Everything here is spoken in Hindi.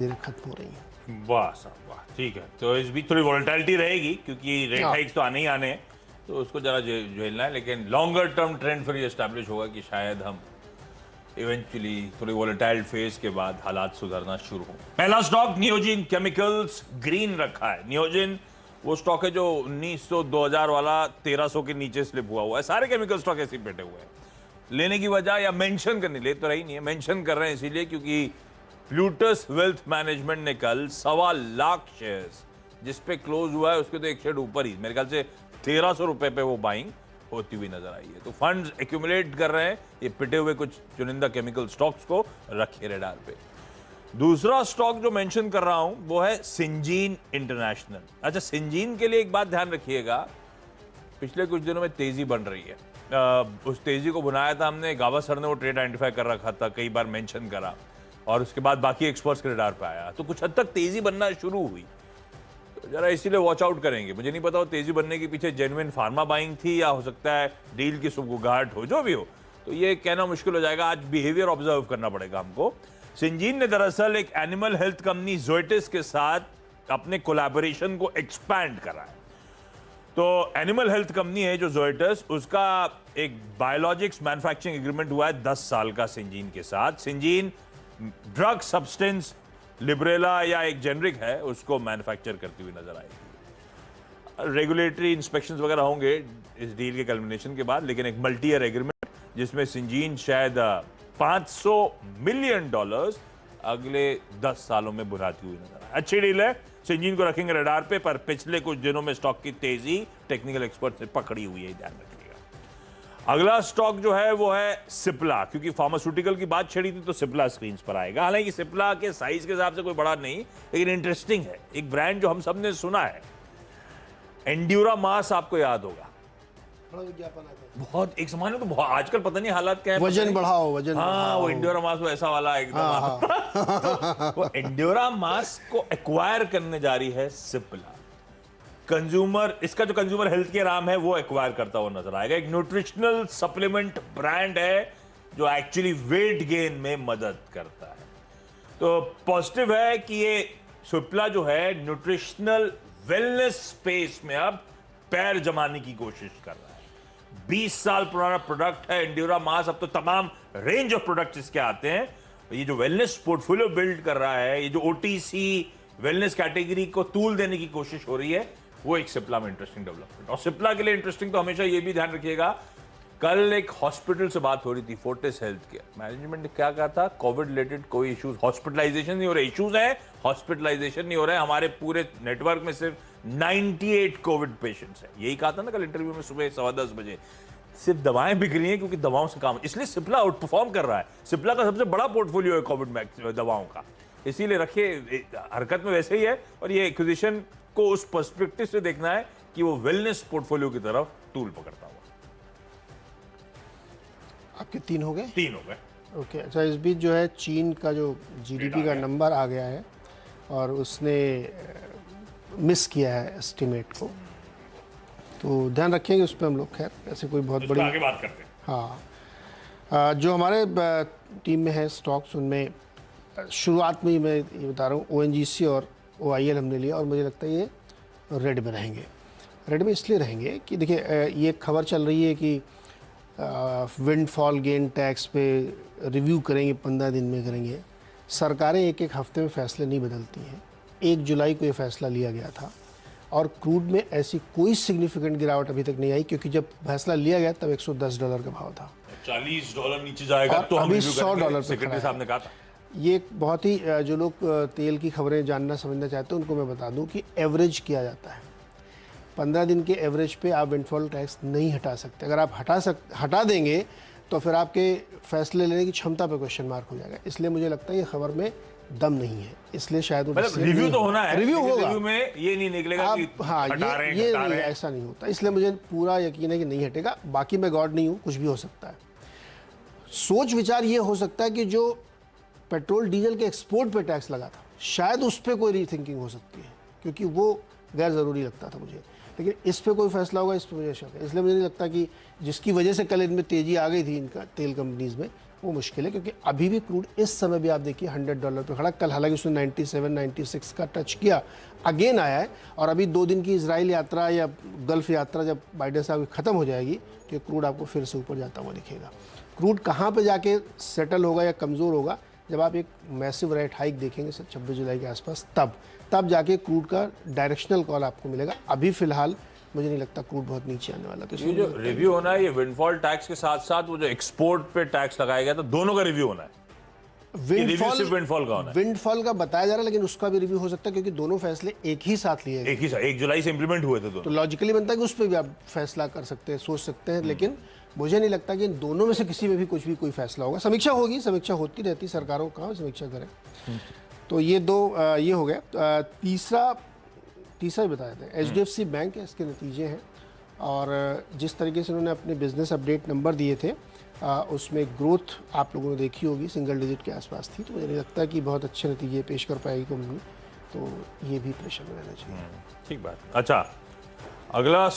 धीरे खत्म हो रही हैं। वाह साहब वाह, ठीक है। तो इस बीच थोड़ी वॉलेटिलिटी रहेगी क्योंकि रेट हाइक्स तो आने ही आने हैं, तो उसको जरा झेलना है, लेकिन लॉन्गर टर्म ट्रेंड फिर ये एस्टैब्लिश होगा कि शायद हम इवेंचुअली थोड़ी वॉलेटाइल फेज के बाद हालात सुधरना शुरू हो। पहला स्टॉक नियोजिन केमिकल्स, ग्रीन रखा है। नियोजिन वो स्टॉक है जो 1900 2000 वाला 1300 के नीचे स्लिप हुआ है। सारे केमिकल स्टॉक ऐसे ही बैठे हुए हैं। लेने की वजह या मेंशन करने, ले तो रही नहीं है, मेंशन कर रहे हैं इसीलिए क्योंकि प्लूटस वेल्थ मैनेजमेंट ने कल 1.25 लाख शेयर्स जिस पे क्लोज हुआ है उसके तो एक शेयर ऊपर ही, मेरे ख्याल से 1300 रुपए पे वो बाइंग होती हुई नजर आई है। तो फंड्स एक्यूमुलेट कर रहे हैं ये पिटे हुए कुछ चुनिंदा केमिकल स्टॉक्स को रखे रेडार पे। दूसरा स्टॉक जो मेंशन कर रहा हूं वो है सिंजीन इंटरनेशनल। अच्छा, सिंजीन के लिए एक बात ध्यान रखिएगा, पिछले कुछ दिनों में तेजी बन रही है। उस तेजी को बुनाया था हमने, गावा सर ने वो ट्रेड आइडेंटिफाई कर रखा था, कई बार मेंशन करा, और उसके बाद बाकी एक्सपर्ट्स के रेडार पे आया, तो कुछ हद तक तेजी बनना शुरू हुई। तो जरा इसीलिए वॉच आउट करेंगे। मुझे नहीं पता वो तेजी बनने के पीछे जेन्युइन फार्मा बाइंग थी या हो सकता है डील की सुगबुगाहट हो, जो भी हो, तो ये कहना मुश्किल हो जाएगा। आज बिहेवियर ऑब्जर्व करना पड़ेगा हमको। सिंजीन ने दरअसल एक एनिमल हेल्थ कंपनी जोएटिस के साथ अपने कोलैबोरेशन को एक्सपैंड करा है। तो एनिमल हेल्थ कंपनी है जो जोएटिस, उसका एक बायोलॉजिक्स मैन्युफैक्चरिंग एग्रीमेंट हुआ है 10 साल का सिंजीन के साथ। सिंजीन ड्रग सब्सटेंस लिब्रेला या एक जेनरिक है उसको मैन्युफैक्चर करती हुई नजर आएगी। रेगुलेटरी इंस्पेक्शंस वगैरह होंगे इस डील के कल्मिनेशन के बाद, लेकिन एक मल्टी ईयर एग्रीमेंट जिसमें सिंजीन शायद $500 मिलियन अगले 10 सालों में बुनाती हुई नजर आए। अच्छी डील है, सिंजीन को रखेंगे रडार पे, पर पिछले कुछ दिनों में स्टॉक की तेजी टेक्निकल एक्सपर्ट से पकड़ी हुई है, ध्यान रखिएगा। अगला स्टॉक जो है वो है सिप्ला, क्योंकि फार्मास्यूटिकल की बात छड़ी थी तो सिप्ला स्क्रीन पर आएगा। हालांकि सिप्ला के साइज के हिसाब से कोई बड़ा नहीं, लेकिन इंटरेस्टिंग है। एक ब्रांड जो हम सब ने सुना है, एंड्यूरा मास, आपको याद होगा, बड़ा विज्ञापन आता है। बहुत एक समय में तो बहुत, आजकल पता नहीं हालात क्या है, वजन बढ़ाओ, वजन हाँ बढ़ाओ। वो एंड्योरा मास वो ऐसा वाला एकदम तो वो एंड्योरा मास को एक्वायर करने जा रही है सिप्ला। कंज्यूमर, इसका जो कंज्यूमर हेल्थ केयर आर्म है वो एक्वायर करता हुआ नजर आएगा। एक न्यूट्रिशनल सप्लीमेंट ब्रांड है जो एक्चुअली वेट गेन में मदद करता है। तो पॉजिटिव है कि ये सिप्ला जो है न्यूट्रिशनल वेलनेस स्पेस में अब पैर जमाने की कोशिश कर रहा है। 20 साल पुराना प्रोडक्ट है एंड्योरा मास, अब तो तमाम रेंज ऑफ प्रोडक्ट्स इसके आते हैं। ये जो वेलनेस पोर्टफोलियो बिल्ड कर रहा है, ये जो ओटीसी वेलनेस कैटेगरी को तूल देने की कोशिश हो रही है, वो एक सिप्ला में इंटरेस्टिंग डेवलपमेंट। और सिप्ला के लिए इंटरेस्टिंग तो हमेशा ये भी ध्यान रखिएगा, कल एक हॉस्पिटल से बात हो रही थी, फोर्टिस हेल्थ केयर मैनेजमेंट ने क्या कहा था, कोविड रिलेटेड कोई इश्यूज, हॉस्पिटलाइजेशन नहीं हो रहे, इश्यूज है हॉस्पिटलाइजेशन नहीं हो रहा है, हमारे पूरे नेटवर्क में सिर्फ 98 कोविड पेशेंट्स हैं। यही कहा था ना कल इंटरव्यू में सुबह 10:15 बजे। सिर्फ दवाएं बिक रही हैं क्योंकि दवाओं से काम, इसलिए सिप्ला आउट परफॉर्म कर रहा है। सिप्ला का सबसे बड़ा पोर्टफोलियो है कोविड दवाओं का, इसीलिए रखिए, हरकत में वैसे ही है। और ये एक्विजिशन को उस पर्सपेक्टिव से देखना है कि वो वेलनेस पोर्टफोलियो की तरफ टूल पकड़ता हुआ। आपके 3 हो गए? 3 हो गए। ओके। अच्छा, इस बीच जो है चीन का जो जीडीपी का नंबर आ गया है और उसने मिस किया है एस्टिमेट को, तो ध्यान रखेंगे उस पर हम लोग। खैर ऐसे कोई बहुत बड़ी, आगे बात करते हैं। हाँ, जो हमारे टीम में है स्टॉक्स, उनमें शुरुआत में ही मैं ये बता रहा हूँ, ओएनजीसी और ओआईएल हमने लिया और मुझे लगता है ये रेड में रहेंगे। रेड में इसलिए रहेंगे कि देखिए, ये खबर चल रही है कि विंडफॉल गेन टैक्स पे रिव्यू करेंगे, 15 दिन में करेंगे। सरकारें एक एक हफ्ते में फैसले नहीं बदलती हैं। 1 जुलाई को ये फैसला लिया गया था और क्रूड में ऐसी कोई सिग्निफिकेंट गिरावट अभी तक नहीं आई, क्योंकि जब फैसला लिया गया तब $110 का भाव था। $40 नीचे जाएगा तो अभी $100 सेक्रेटरी साहब ने कहा था। ये एक बहुत ही, जो लोग तेल की खबरें जानना समझना चाहते हैं उनको मैं बता दूं कि एवरेज किया जाता है। 15 दिन के एवरेज पे आप विंडफॉल टैक्स नहीं हटा सकते। अगर आप हटा देंगे तो फिर आपके फैसले लेने की क्षमता पे क्वेश्चन मार्क हो जाएगा। इसलिए मुझे लगता है ये खबर में दम नहीं है, इसलिए शायद वो रिव्यू तो होना है, रिव्यू होगा, रिव्यू में ये नहीं निकलेगा कि हाँ, ये नहीं, ऐसा नहीं होता। इसलिए मुझे पूरा यकीन है कि नहीं हटेगा। बाकी मैं गॉड नहीं हूँ, कुछ भी हो सकता है। सोच विचार ये हो सकता है कि जो पेट्रोल डीजल के एक्सपोर्ट पे टैक्स लगा था, शायद उस पर कोई रीथिंकिंग हो सकती है, क्योंकि वो गैर ज़रूरी लगता था मुझे। लेकिन इस पे कोई फैसला होगा, इस पर मुझे शक है। इसलिए मुझे नहीं लगता कि जिसकी वजह से कल इनमें तेज़ी आ गई थी, इनका तेल कंपनीज में, वो मुश्किल है, क्योंकि अभी भी क्रूड इस समय भी आप देखिए $100 पे खड़ा। कल हालांकि उसने 97-96 का टच किया, अगेन आया है। और अभी 2 दिन की इजराइल यात्रा या गल्फ यात्रा जब बाइडेन साहब की ख़त्म हो जाएगी तो क्रूड आपको फिर से ऊपर जाता हुआ दिखेगा। क्रूड कहाँ पे जाके सेटल होगा या कमज़ोर होगा, जब आप एक मैसिव रेट हाइक देखेंगे 26 जुलाई के आसपास, तब जाके क्रूड का डायरेक्शनल कॉल आपको मिलेगा। अभी फिलहाल मुझे नहीं लगता क्रूड बहुत नीचे आने वाला। तो ये जो रिव्यू होना है, ये विंडफॉल टैक्स के साथ साथ वो जो एक्सपोर्ट पे टैक्स लगाया गया, तो दोनों का रिव्यू होना है। विंडफॉल का होना है, विंडफॉल का बताया जा रहा है, लेकिन उसका भी रिव्यू हो सकता है, क्योंकि दोनों फैसले एक ही साथ लिए गए। 1 जुलाई से इंप्लीमेंट हुए थे दोनों। तो लॉजिकली बनता है कि उस पर भी आप फैसला कर सकते हैं, सोच सकते हैं, लेकिन मुझे नहीं लगता कि इन दोनों में से किसी में भी कोई फैसला होगा। समीक्षा होगी, समीक्षा होती रहती, सरकारों कहाँ समीक्षा करें। तो ये ये हो गया। तीसरा भी बताया था, HDFC बैंक है, इसके नतीजे हैं। और जिस तरीके से उन्होंने अपने बिजनेस अपडेट नंबर दिए थे, उसमें ग्रोथ आप लोगों ने देखी होगी, सिंगल डिजिट के आसपास थी। तो मुझे नहीं लगता कि बहुत अच्छे नतीजे पेश कर पाएगी कंपनी, तो ये भी प्रेशर में रहना चाहिए। ठीक बात। अच्छा, अगला